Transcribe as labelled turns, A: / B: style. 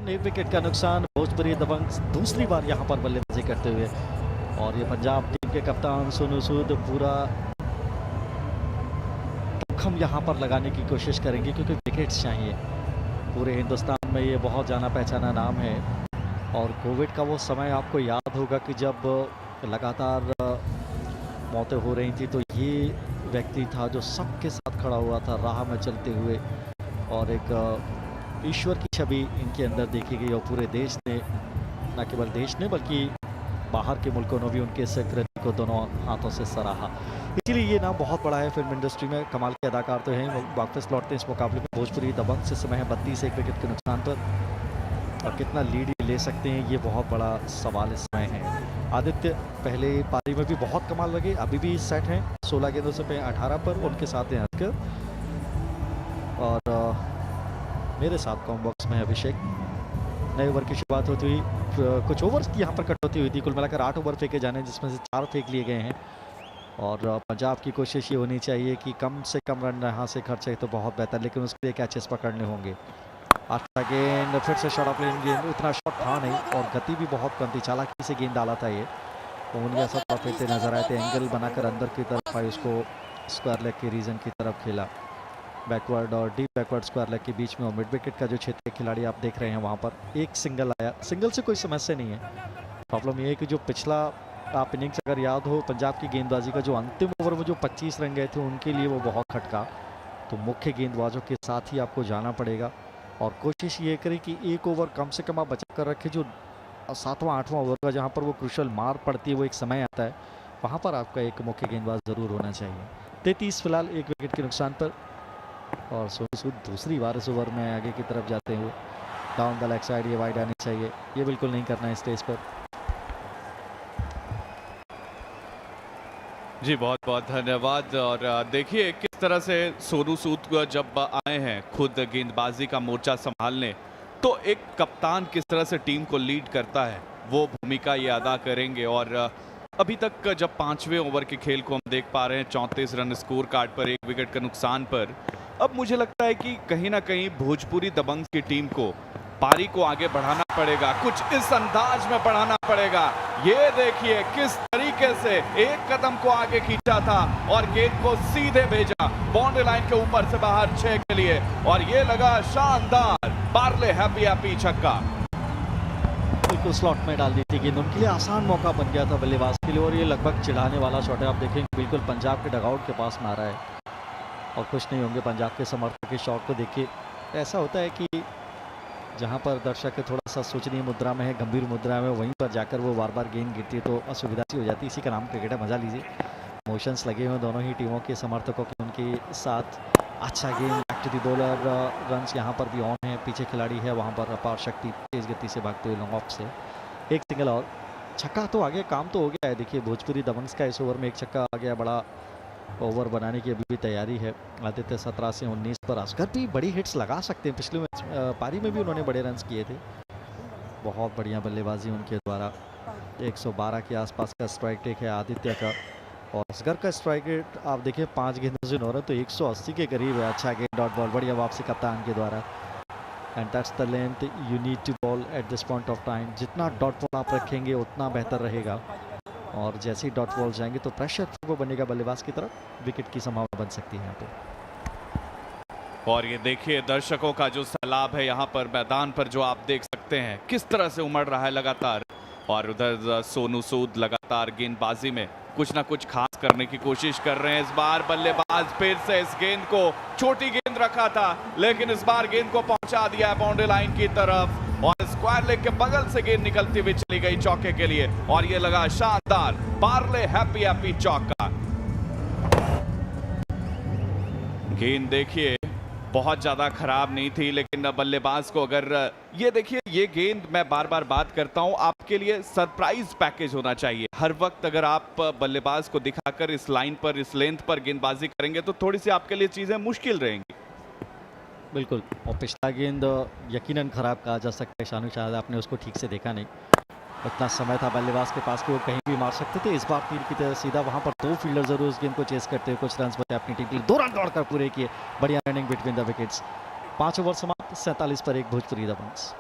A: एक विकेट का नुकसान। भोजपुरी दबंग दूसरी बार यहाँ पर बल्लेबाजी करते हुए, और ये पंजाब टीम के कप्तान सोनू सूद पूरा दमखम यहाँ पर लगाने की कोशिश करेंगे, क्योंकि विकेट्स चाहिए। पूरे हिंदुस्तान में ये बहुत जाना पहचाना नाम है, और कोविड का वो समय आपको याद होगा कि जब लगातार मौतें हो रही थी, तो ये व्यक्ति था जो सबके साथ खड़ा हुआ था राह में चलते हुए, और एक ईश्वर की छवि इनके अंदर देखी गई, और पूरे देश ने, न केवल देश ने बल्कि बाहर के मुल्कों ने भी उनके इस कृति को दोनों हाथों से सराहा। इसीलिए ये नाम बहुत बड़ा है फिल्म इंडस्ट्री में। कमाल के अदाकार तो हैं। वापस लौटते हैं इस मुकाबले में। भोजपुरी दबंग से समय है 32 एक विकेट के नुकसान पर, और कितना लीड ले सकते हैं ये बहुत बड़ा सवाल इस समय है। आदित्य पहले पारी में भी बहुत कमाल लगे, अभी भी सेट हैं 16 गेंदों से पे 18 पर, उनके साथ हैं हटकर, और मेरे साथ कॉम बॉक्स में अभिषेक। नए ओवर की शुरुआत होती हुई, कुछ ओवर्स की यहाँ पर कटौती हुई थी। कुल मिलाकर 8 ओवर फेंके जाने, जिसमें से 4 फेंक लिए गए हैं, और पंजाब की कोशिश ये होनी चाहिए कि कम से कम रन यहाँ से खर्चे तो बहुत बेहतर, लेकिन उसके लिए कैचेस पकड़ने होंगे। अच्छा गेंद, फिर से शॉर्ट ऑफ लेन गेंद, उतना शॉट था नहीं, और गति भी बहुत कम थी। चालाकी से गेंद डाला था ये। उंगलियां सब फेंकते नजर आए थे। एंगल बनाकर अंदर की तरफ आई, उसको स्क्वायर लेग के रीजन की तरफ खेला। बैकवर्ड और डीप बैकवर्ड स्क्वायर लेग के बीच में, और मिड विकेट का जो क्षेत्र खिलाड़ी आप देख रहे हैं, वहाँ पर एक सिंगल आया। सिंगल से कोई समस्या नहीं है। प्रॉब्लम ये है कि जो पिछला आप इनिंग्स अगर याद हो, पंजाब की गेंदबाजी का जो अंतिम ओवर में जो 25 रन गए थे, उनके लिए वो बहुत खटका। तो मुख्य गेंदबाजों के साथ ही आपको जाना पड़ेगा, और कोशिश ये करें कि एक ओवर कम से कम आप बचा कर रखें। जो 7वां 8वां ओवर का जहाँ पर वो क्रूशल मार पड़ती है, वो एक समय आता है, वहाँ पर आपका एक मुख्य गेंदबाज ज़रूर होना चाहिए। 33 फिलहाल एक विकेट के नुकसान पर, और सोनू सूद दूसरी बार इस ओवर में आगे की तरफ जाते हुए डाउन द लेग साइड, ये वाइड आनी चाहिए, ये बिल्कुल नहीं करना है स्टेज पर।
B: जी बहुत बहुत धन्यवाद। और देखिए किस तरह से सोनू सूद जब आए हैं खुद गेंदबाजी का मोर्चा संभालने, तो एक कप्तान किस तरह से टीम को लीड करता है वो भूमिका ये अदा करेंगे। और अभी तक जब 5वें ओवर के खेल को हम देख पा रहे हैं 34 रन स्कोर कार्ड पर, 1 विकेट के नुकसान पर, अब मुझे लगता है कि कहीं ना कहीं भोजपुरी दबंग की टीम को पारी को आगे बढ़ाना पड़ेगा, कुछ इस अंदाज में बढ़ाना पड़ेगा। ये देखिए किस तरीके से एक कदम को आगे खींचा था और गेंद को सीधे भेजा बाउंड्री लाइन के ऊपर से बाहर 6 के लिए, और ये लगा शानदार पार्ले हैप्पी हैप्पी छक्का।
A: बिल्कुल स्लॉट में डाल दी थी गेंद, उनके लिए आसान मौका बन गया था बल्लेबाज के लिए, और ये लगभग चिढ़ाने वाला शॉट है। आप देखेंगे बिल्कुल पंजाब के डगआउट के पास मारा है, और खुश नहीं होंगे पंजाब के समर्थक के शॉट को देखिए। ऐसा होता है कि जहां पर दर्शक थोड़ा सा सोचनीय मुद्रा में है, गंभीर मुद्रा में, वहीं पर जाकर वो बार बार गेंद गिरती है, तो असुविधा सी हो जाती है। इसी का नाम क्रिकेट है, मजा लीजिए। इमोशंस लगे हुए दोनों ही टीमों के समर्थकों के, उनके साथ। अच्छा गेंद back to the bowler, runs यहाँ पर भी ऑन है। पीछे खिलाड़ी है, वहाँ पर अपार शक्ति तेज गति से भागते हुए लॉन्ग ऑफ से एक सिंगल, और छक्का तो आ गया, काम तो हो गया है। देखिए भोजपुरी दबंग्स का इस ओवर में एक छक्का आ गया। बड़ा ओवर बनाने की अभी भी तैयारी है। आदित्य 17 से 19 पर, असगर भी बड़ी हिट्स लगा सकते हैं। पिछले मैच पारी में भी उन्होंने बड़े रन्स किए थे। बहुत बढ़िया बल्लेबाजी उनके द्वारा। 112 के आसपास का स्ट्राइक रेट है आदित्य का, और असगर का स्ट्राइक रेट आप देखिए 5 गेंदों से 9 रन, तो 180 के करीब है। अच्छा गेंद, डॉट बॉल, बढ़िया वापसी कप्तान के द्वारा। And that's the length you need to bowl at this point of time. जितना डॉट बॉल आप रखेंगे उतना बेहतर रहेगा, और जैसे ही डॉट बॉल जाएंगे तो प्रेशर वो बनेगा बल्लेबाज की तरफ, विकेट की संभावना बन सकती है यहाँ पे।
B: और ये देखिए दर्शकों का जो सैलाब है यहाँ पर मैदान पर, जो आप देख सकते हैं किस तरह से उमड़ रहा है लगातार। और उधर सोनू सूद लगातार गेंदबाजी में कुछ ना कुछ खास करने की कोशिश कर रहे हैं। इस बार बल्लेबाज फिर से इस गेंद को, छोटी गेंद रखा था, लेकिन इस बार गेंद को पहुंचा दिया है बाउंड्री लाइन की तरफ, और स्क्वायर लेग के बगल से गेंद निकलती हुई चली गई चौके के लिए, और ये लगा शानदार पार्ले हैप्पी हैप्पी चौका। गेंद देखिए बहुत ज्यादा खराब नहीं थी, लेकिन बल्लेबाज को अगर ये देखिए, ये गेंद मैं बार बार बात करता हूं, आपके लिए सरप्राइज पैकेज होना चाहिए। हर वक्त अगर आप बल्लेबाज को दिखाकर इस लाइन पर, इस लेंथ पर गेंदबाजी करेंगे तो थोड़ी सी आपके लिए चीजें मुश्किल रहेंगी।
A: बिल्कुल, और पिछला गेंद यकीनन खराब कहा जा सकता है शानू, शायद आपने उसको ठीक से देखा नहीं। इतना समय था बल्लेबाज के पास कि वो कहीं भी मार सकते थे। इस बार तीर की तरह सीधा वहां पर 2 फील्डर जरूर उस गेंद को चेस करते हुए कुछ रन बचे अपनी टीम के लिए। 2 रन दौड़कर पूरे किए, बढ़िया running between the wickets. 5 over समाप्त, 47 पर 1 भोजपुरी दबंग्स।